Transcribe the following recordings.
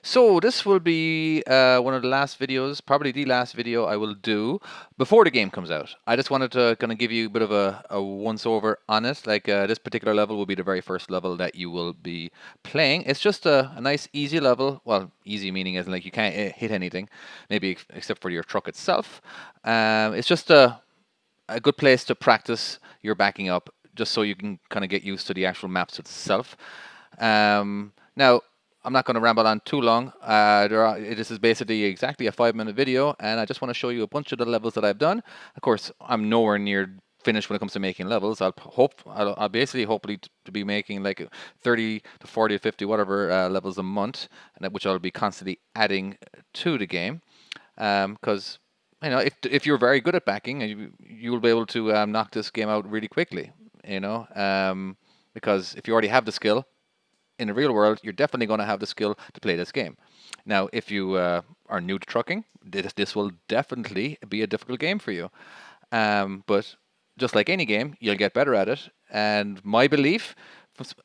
So this will be one of the last videos, probably the last video I will do before the game comes out. I just wanted to kind of give you a bit of a once-over on it. Like this particular level will be the very first level that you will be playing. It's just a nice, easy level. Well, easy meaning as in like you can't hit anything, maybe except for your truck itself. It's just a good place to practice your backing up, just so you can kind of get used to the actual maps itself. Now, I'm not going to ramble on too long. This is basically exactly a 5-minute video, and I just want to show you a bunch of the levels that I've done. Of course, I'm nowhere near finished when it comes to making levels. I'll basically hopefully to be making like 30 to 40 to 50 whatever levels a month, and which I'll be constantly adding to the game. Because if you're very good at backing, you will be able to knock this game out really quickly. Because if you already have the skill in the real world, you're definitely going to have the skill to play this game. Now, if you are new to trucking, this will definitely be a difficult game for you. But just like any game, you'll get better at it. And my belief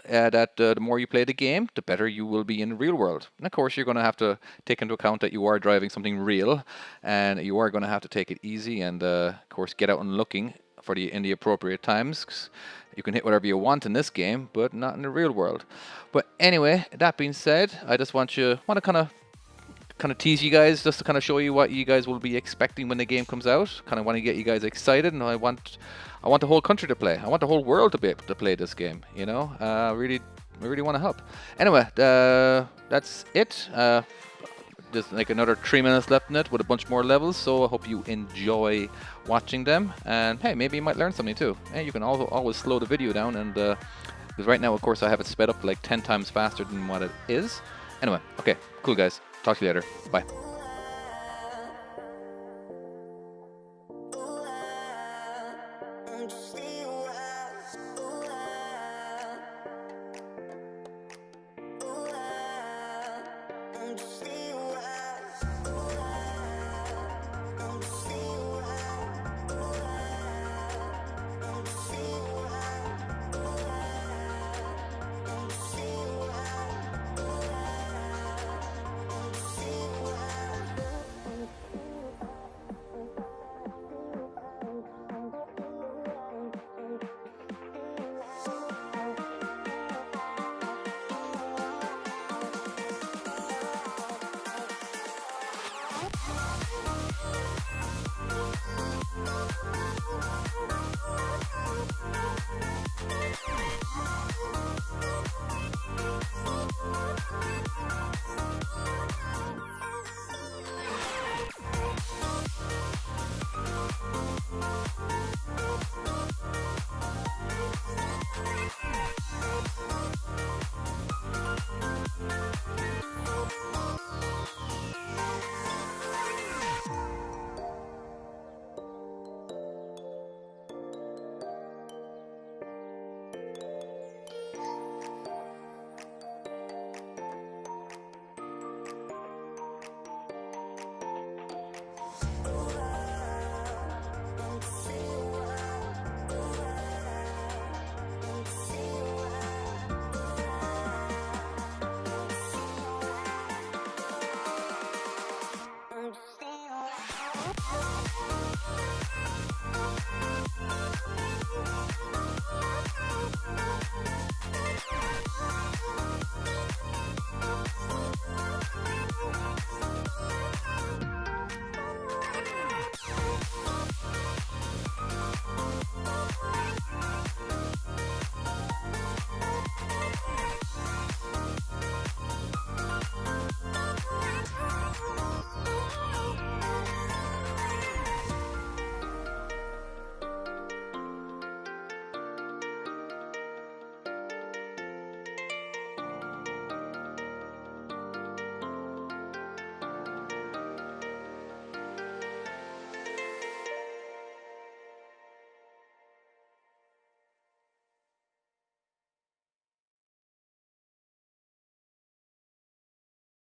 that the more you play the game, the better you will be in the real world. And of course, you're going to have to take into account that you are driving something real, and you are going to have to take it easy, and of course, get out and looking for in the appropriate times. You can hit whatever you want in this game, but not in the real world. But anyway, that being said, I just want to kind of tease you guys, just to kind of show you what you guys will be expecting when the game comes out. Kind of want to get you guys excited, and I want the whole country to play. I want the whole world to be able to play this game. I really want to help. Anyway, that's it. There's like another 3 minutes left in it with a bunch more levels, so I hope you enjoy watching them. And hey, maybe you might learn something too. And you can also always slow the video down, and because right now, of course, I have it sped up like 10 times faster than what it is. Anyway, okay, cool guys. Talk to you later. Bye.